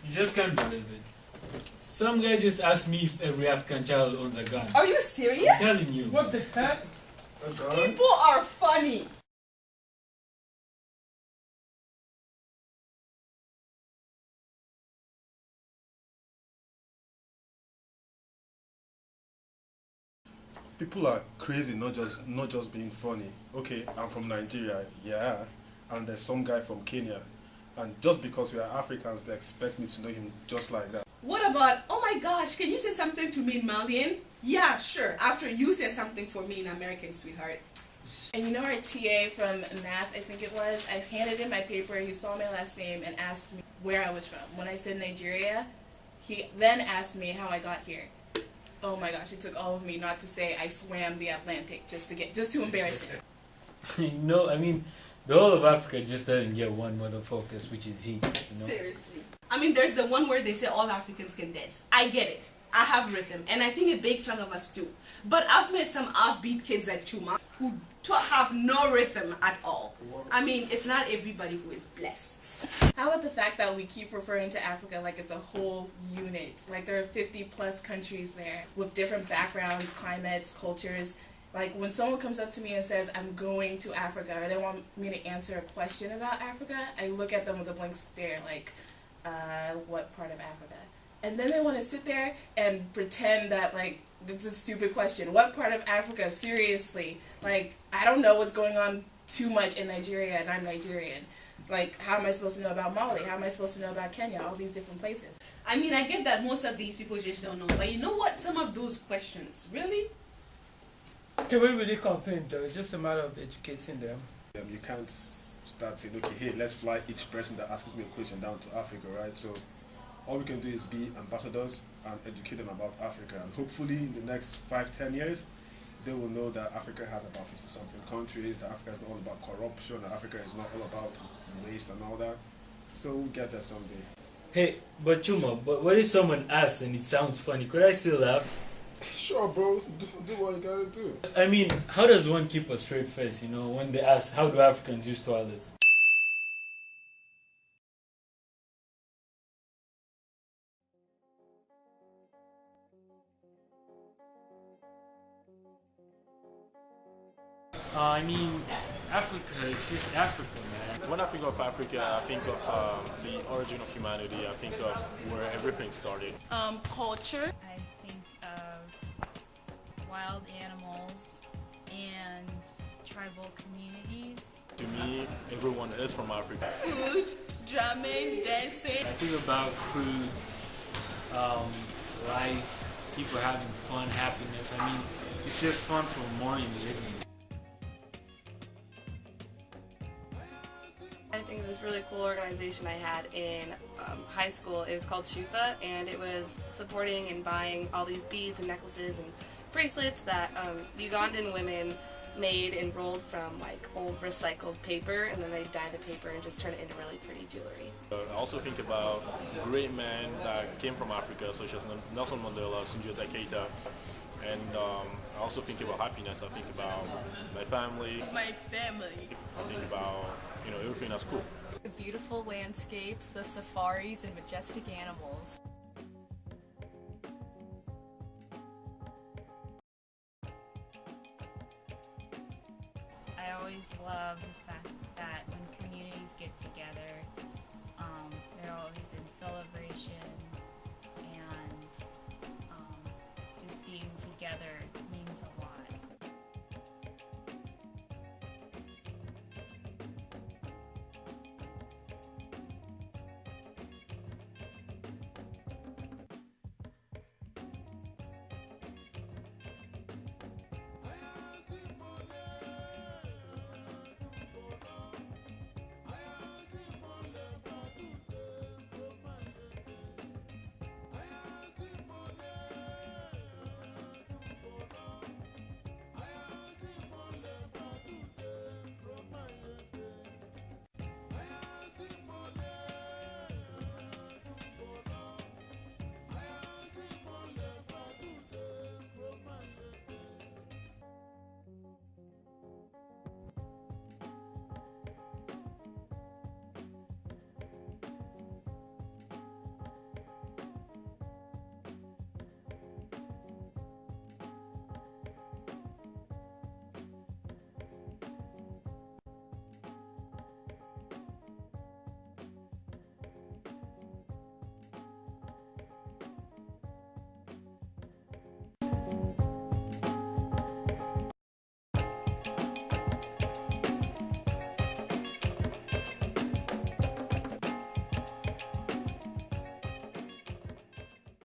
You just can't believe it. Some guy just asked me if every African child owns a gun. Are you serious? I'm telling you. What the heck? People are funny. People are crazy, not just being funny. Okay, I'm from Nigeria, yeah, and there's some guy from Kenya, and just because we are Africans, they expect me to know him just like that. What about, oh my gosh, can you say something to me in Malian? Yeah, sure, after you say something for me in American, sweetheart. And you know our TA from math, I think it was, I handed him my paper, he saw my last name and asked me where I was from. When I said Nigeria, he then asked me how I got here. Oh my gosh, it took all of me not to say I swam the Atlantic just to embarrass him. No, I mean, the whole of Africa just doesn't get one mother focus, which is he. You know? Seriously. I mean, there's the one where they say all Africans can dance. I get it. I have rhythm, and I think a big chunk of us do. But I've met some offbeat kids like Chuma who have no rhythm at all. I mean, it's not everybody who is blessed. How about the fact that we keep referring to Africa like it's a whole unit? Like there are 50 plus countries there with different backgrounds, climates, cultures. Like when someone comes up to me and says, I'm going to Africa, or they want me to answer a question about Africa, I look at them with a blank stare like, what part of Africa? And then they want to sit there and pretend that, like, it's a stupid question. What part of Africa? Seriously. Like, I don't know what's going on too much in Nigeria, and I'm Nigerian. Like, how am I supposed to know about Mali? How am I supposed to know about Kenya? All these different places. I mean, I get that most of these people just don't know. But you know what? Some of those questions, really? Can we really confirm though? It's just a matter of educating them. You can't start saying, okay, hey, let's fly each person that asks me a question down to Africa, right? So all we can do is be ambassadors and educate them about Africa. And hopefully in the next 5-10 years, they will know that Africa has about 50-something countries, that Africa is not all about corruption, that Africa is not all about waste and all that. So we'll get there someday. Hey, but Chuma, but what if someone asks and it sounds funny? Could I still laugh? Sure, bro. Do what you gotta do. I mean, how does one keep a straight face, you know, when they ask, how do Africans use toilets? I mean, Africa is just Africa, man. When I think of Africa, I think of the origin of humanity. I think of where everything started. Culture. I think of wild animals and tribal communities. To me, everyone is from Africa. Food, drumming, dancing. I think about food, life, people having fun, happiness. I mean, it's just fun from morning to evening. I think this really cool organization I had in high school is called Shufa, and it was supporting and buying all these beads and necklaces and bracelets that Ugandan women made and rolled from like old recycled paper, and then they dye the paper and just turn it into really pretty jewelry. I also think about great men that came from Africa, such as Nelson Mandela, Sunjata Keita, and I also think about happiness. I think about my family. My family. I think about, you know, everything that's cool. The beautiful landscapes, the safaris, and majestic animals. I always love the fact that when communities get together, they're always in celebration and just being together